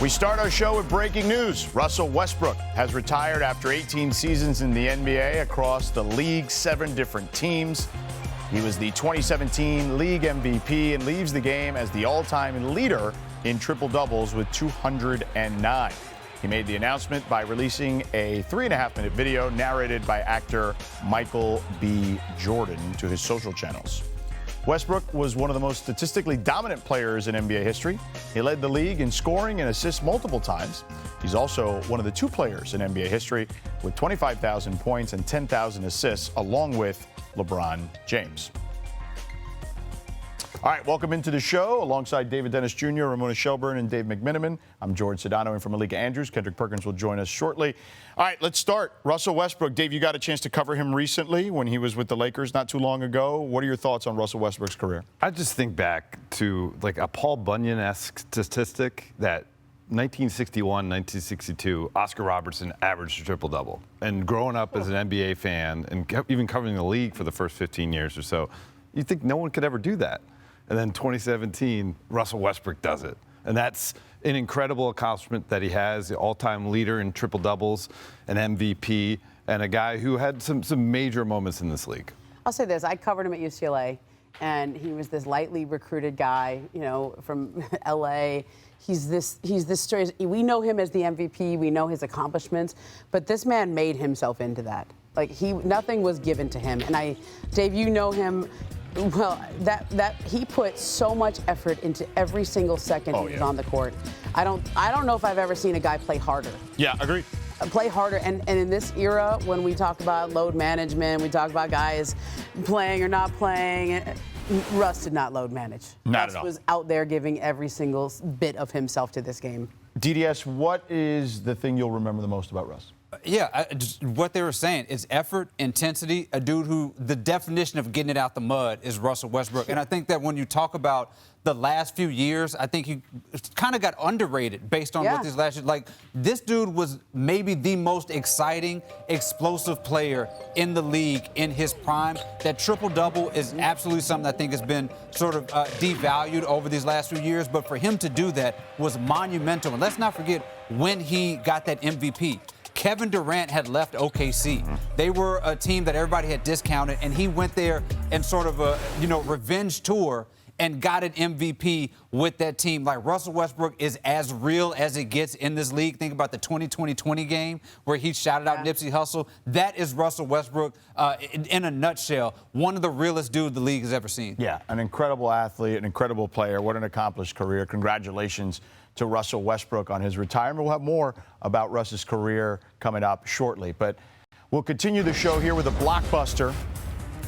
We start our show with breaking news. Russell Westbrook has retired after 18 seasons in the NBA across the league, 7 different teams. He was the 2017 league MVP and leaves the game as the all-time leader in triple-doubles with 209. He made the announcement by releasing a 3.5-minute video narrated by actor Michael B. Jordan to his social channels. Westbrook was one of the most statistically dominant players in NBA history. He led the league in scoring and assists multiple times. He's also one of the 2 players in NBA history with 25,000 points and 10,000 assists, along with LeBron James. All right, welcome into the show alongside David Dennis Jr., Ramona Shelburne, and Dave McMenamin. I'm Jorge Sedano in for Malika Andrews. Kendrick Perkins will join us shortly. All right, let's start. Russell Westbrook. Dave, you got a chance to cover him recently when he was with the Lakers not too long ago. What are your thoughts on Russell Westbrook's career? I just think back to like a Paul Bunyan-esque statistic that 1961, 1962, Oscar Robertson averaged a triple-double. And growing up as an NBA fan and even covering the league for the first 15 years or so, you think no one could ever do that. And then 2017, Russell Westbrook does it. And that's an incredible accomplishment that he has, the all-time leader in triple-doubles, an MVP, and a guy who had some major moments in this league. I'll say this. I covered him at UCLA, and he was this lightly recruited guy, you know, from L.A. He's this story. We know him as the MVP. We know his accomplishments. But this man made himself into that. Like, nothing was given to him. And Dave, you know him. Well, that he put so much effort into every single second he was on the court. I don't know if I've ever seen a guy play harder. Yeah, agreed. Play harder, and in this era, when we talk about load management, we talk about guys playing or not playing. Russ did not load manage. Not at all. Russ was out there giving every single bit of himself to this game. DDS, what is the thing you'll remember the most about Russ? Just what they were saying is effort, intensity. A dude who the definition of getting it out the mud is Russell Westbrook. And I think that when you talk about the last few years, I think he kind of got underrated based on what these last years. Like, this dude was maybe the most exciting, explosive player in the league in his prime. That triple-double is absolutely something I think has been sort of devalued over these last few years. But for him to do that was monumental. And let's not forget when he got that MVP. Kevin Durant had left OKC. They were a team that everybody had discounted, and he went there in sort of a, revenge tour and got an MVP with that team. Like, Russell Westbrook is as real as it gets in this league. Think about the 2020 game where he shouted out Nipsey Hussle. That is Russell Westbrook in a nutshell. One of the realest dudes the league has ever seen. Yeah, an incredible athlete, an incredible player. What an accomplished career. Congratulations to Russell Westbrook on his retirement. We'll have more about Russ's career coming up shortly. But we'll continue the show here with a blockbuster.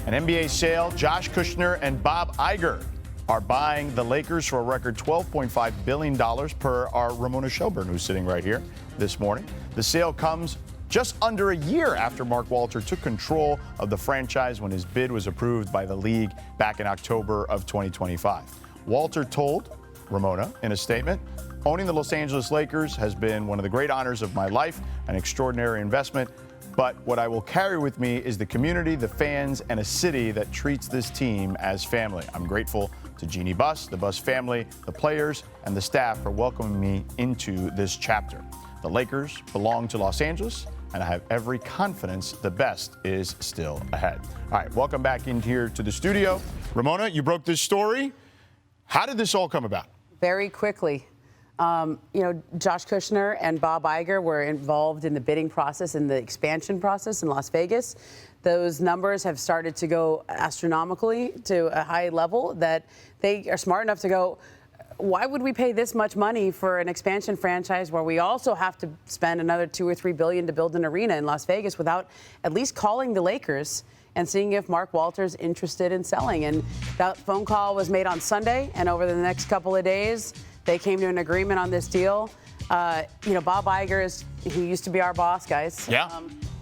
An NBA sale. Josh Kushner and Bob Iger are buying the Lakers for a record $12.5 billion per our Ramona Shelburne, who's sitting right here this morning. The sale comes just under a year after Mark Walter took control of the franchise when his bid was approved by the league back in October of 2025. Walter told Ramona in a statement, "Owning the Los Angeles Lakers has been one of the great honors of my life, an extraordinary investment. But what I will carry with me is the community, the fans, and a city that treats this team as family. I'm grateful to Jeannie Buss, the Buss family, the players, and the staff for welcoming me into this chapter. The Lakers belong to Los Angeles, and I have every confidence the best is still ahead." All right, welcome back in here to the studio. Ramona, you broke this story. How did this all come about? Very quickly. Josh Kushner and Bob Iger were involved in the bidding process and the expansion process in Las Vegas. Those numbers have started to go astronomically to a high level that they are smart enough to go, why would we pay this much money for an expansion franchise where we also have to spend another $2 or $3 billion to build an arena in Las Vegas without at least calling the Lakers and seeing if Mark Walter's interested in selling? And that phone call was made on Sunday, and over the next couple of days, they came to an agreement on this deal. Bob Iger he used to be our boss, guys. Yeah.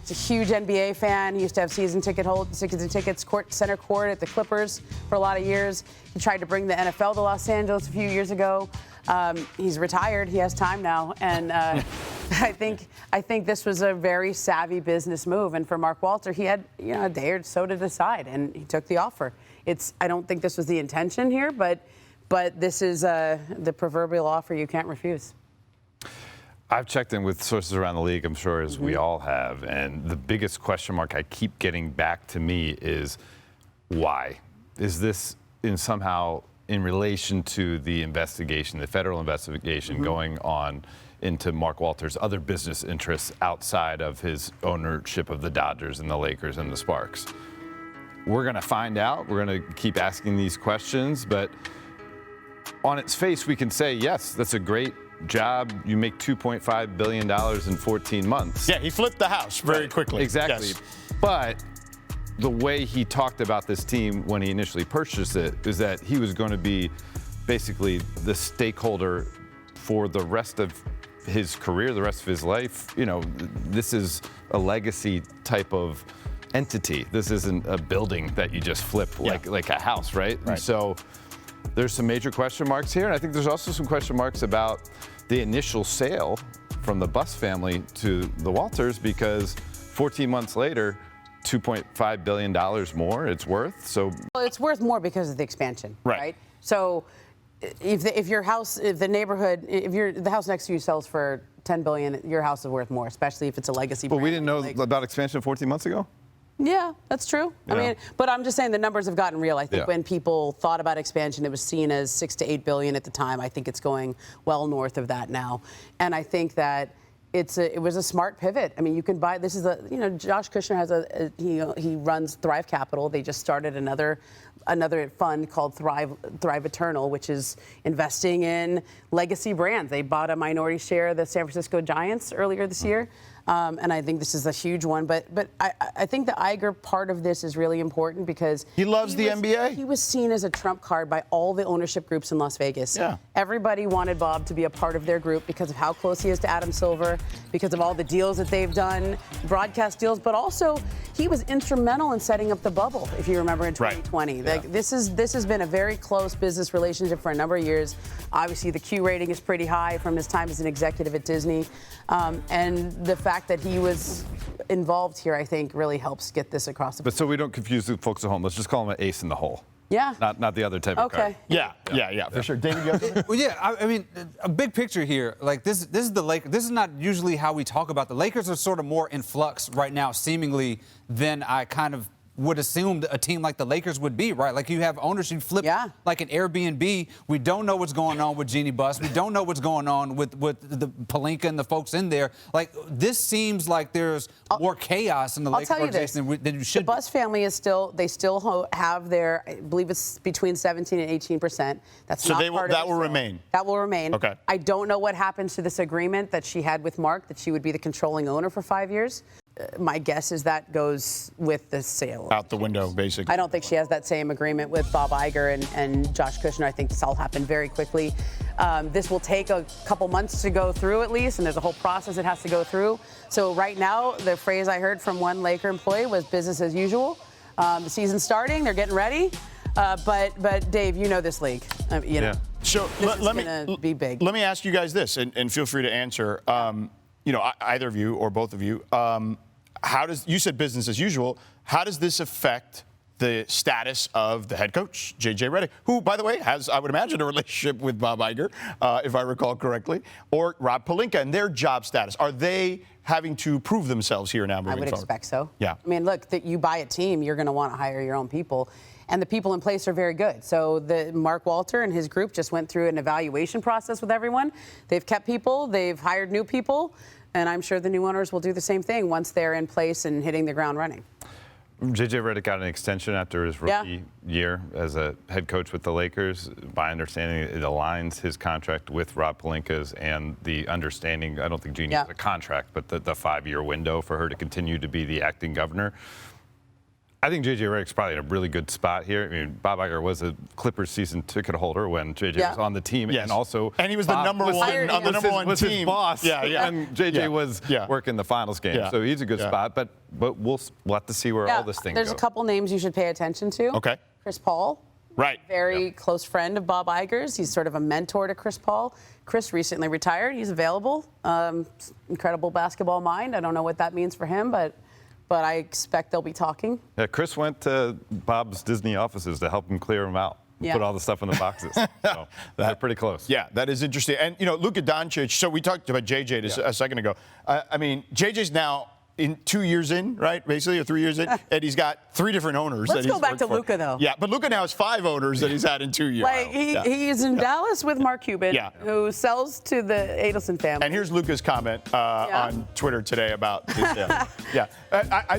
He's a huge NBA fan. He used to have season tickets, center court at the Clippers for a lot of years. He tried to bring the NFL to Los Angeles a few years ago. He's retired. He has time now, and I think this was a very savvy business move. And for Mark Walter, he had a day or so to decide, and he took the offer. I don't think this was the intention here, but this is the proverbial offer you can't refuse. I've checked in with sources around the league, I'm sure, as we all have, and the biggest question mark I keep getting back to me is why? Is this somehow in relation to the investigation, the federal investigation going on into Mark Walter's other business interests outside of his ownership of the Dodgers and the Lakers and the Sparks? We're going to find out. We're going to keep asking these questions, but on its face, we can say, yes, that's a great job. You make $2.5 billion in 14 months. Yeah, he flipped the house very quickly. Exactly. Yes. But the way he talked about this team when he initially purchased it is that he was going to be basically the stakeholder for the rest of his career, the rest of his life. You know, this is a legacy type of entity. This isn't a building that you just flip like a house, right? And so there's some major question marks here. And I think there's also some question marks about the initial sale from the Buss family to the Walters, because 14 months later, $2.5 billion more it's worth. So well, it's worth more because of the expansion, Right. right? So if your house, if the neighborhood, the house next to you sells for $10 billion, your house is worth more, especially if it's a legacy But brand. we didn't know about expansion 14 months ago? Yeah, that's true. Yeah. I mean, but I'm just saying the numbers have gotten real. I think Yeah. when people thought about expansion, it was seen as 6 to 8 billion at the time. I think it's going well north of that now. And I think that it was a smart pivot. I mean, you can buy, this is Josh Kushner has he runs Thrive Capital. They just started another fund called Thrive Eternal, which is investing in legacy brands. They bought a minority share of the San Francisco Giants earlier this year. And I think this is a huge one. But I think the Iger part of this is really important because He loves the NBA? He was seen as a trump card by all the ownership groups in Las Vegas. Yeah. Everybody wanted Bob to be a part of their group because of how close he is to Adam Silver, because of all the deals that they've done, broadcast deals, but also he was instrumental in setting up the bubble, if you remember, in 2020. Right. Like, this has been a very close business relationship for a number of years. Obviously, the Q rating is pretty high from his time as an executive at Disney. And the fact that he was involved here, I think, really helps get this across the. But so we don't confuse the folks at home, let's just call him an ace in the hole. Yeah. Not the other type of card. Okay. Yeah, for sure. David, you have something? Well, yeah, I mean, a big picture here. Like this is the Lakers. This is not usually how we talk about the Lakers. Are sort of more in flux right now, seemingly, than I kind of would assume a team like the Lakers would be, right? Like you have ownership flip like an Airbnb. We don't know what's going on with Jeannie Buss. We don't know what's going on with the Pelinka and the folks in there. Like this seems like there's more chaos in the Lakers organization than you should. The Buss family is still have their, I believe it's between 17 and 18%. That's So not part of that will remain. That will remain. Okay. I don't know what happens to this agreement that she had with Mark, that she would be the controlling owner for 5 years. My guess is that goes with the sale. Out the window, basically. I don't think she has that same agreement with Bob Iger and Josh Kushner. I think this all happened very quickly. This will take a couple months to go through at least, and there's a whole process it has to go through. So right now, the phrase I heard from one Laker employee was business as usual. The season's starting, they're getting ready. But Dave, you know this league. You know. So let me be big. Let me ask you guys this, and feel free to answer. Either of you or both of you. You said business as usual. How does this affect the status of the head coach, J.J. Redick, who, by the way, has, I would imagine, a relationship with Bob Iger, if I recall correctly, or Rob Pelinka and their job status? Are they having to prove themselves here now moving I would forward? expect so. Yeah. I mean, look, you buy a team, you're going to want to hire your own people. And the people in place are very good. So Mark Walter and his group just went through an evaluation process with everyone. They've kept people. They've hired new people. And I'm sure the new owners will do the same thing once they're in place and hitting the ground running. J.J. Redick got an extension after his rookie year as a head coach with the Lakers. By understanding, it aligns his contract with Rob Pelinka's and the understanding, I don't think Jeannie has a contract, but the 5-year window for her to continue to be the acting governor. I think J.J. Redick's probably in a really good spot here. I mean, Bob Iger was a Clippers season ticket holder when J.J. was on the team, and also he was the number one on the number one team. His boss. And J.J. was working the finals game, so he's a good spot. But we'll have to see where all this thing goes. There's a couple names you should pay attention to. Okay. Chris Paul. Right. Very close friend of Bob Iger's. He's sort of a mentor to Chris Paul. Chris recently retired. He's available. Incredible basketball mind. I don't know what that means for him, but I expect they'll be talking. Yeah, Chris went to Bob's Disney offices to help him clear him out. Yeah. put all the stuff in the boxes. So they're pretty close. Yeah, that is interesting. And, Luka Doncic, so we talked about JJ a second ago. I mean, JJ's now in 2 years in, right, basically, or 3 years in, and he's got 3 different owners. Let's that go he's back worked to for. Luka, though. Yeah, but Luka now has 5 owners that he's had in 2 years. Like, he's in Dallas with Mark Cuban, who sells to the Adelson family. And here's Luka's comment on Twitter today about this.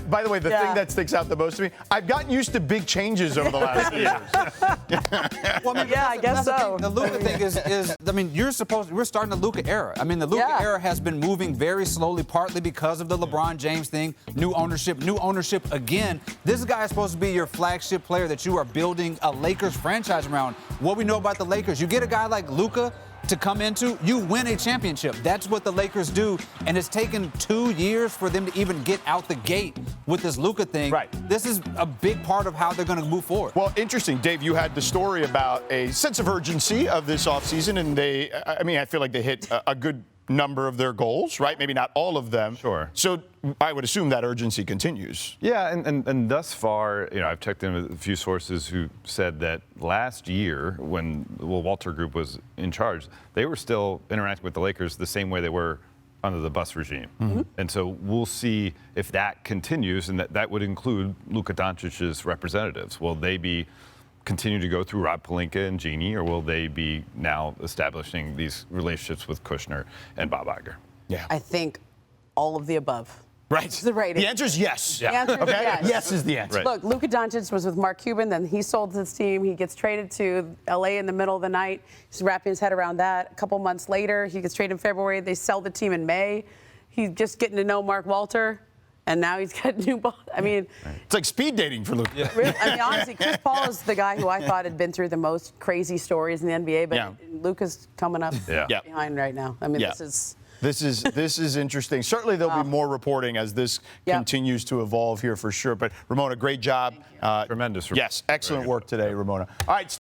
By the way, the thing that sticks out the most to me, I've gotten used to big changes over the last few years. Well, I mean, I guess so. The Luka thing is, I mean, we're starting the Luka era. I mean, the Luka era has been moving very slowly, partly because of the LeBron James thing, new ownership again. This guy is supposed to be your flagship player that you are building a Lakers franchise around. What we know about the Lakers, you get a guy like Luka to come into, you win a championship. That's what the Lakers do, and it's taken 2 years for them to even get out the gate with this Luka thing. Right. This is a big part of how they're going to move forward. Well, interesting, Dave, you had the story about a sense of urgency of this offseason, and I feel like they hit a good number of their goals, right? Maybe not all of them. Sure. So I would assume that urgency continues. Yeah, and thus far, I've checked in with a few sources who said that last year, when the Walter Group was in charge, they were still interacting with the Lakers the same way they were under the bus regime. Mm-hmm. And so we'll see if that continues, and that would include Luka Doncic's representatives. Will they continue to go through Rob Pelinka and Jeannie, or will they be now establishing these relationships with Kushner and Bob Iger? Yeah. I think all of the above. Right. The answer is yes. The answer is yes. Yes is the answer. Right. Look, Luka Doncic was with Mark Cuban, then he sold his team. He gets traded to LA in the middle of the night. He's wrapping his head around that. A couple months later, he gets traded in February. They sell the team in May. He's just getting to know Mark Walter, and now he's got a new boss. I mean, it's like speed dating for Luka. Yeah. Really, I mean, honestly, Chris Paul is the guy who I thought had been through the most crazy stories in the NBA, but Luka's coming up behind right now. I mean, This is interesting. Certainly, there'll be more reporting as this continues to evolve here for sure. But Ramona, great job. Tremendous. Yes, excellent work today, Ramona. All right.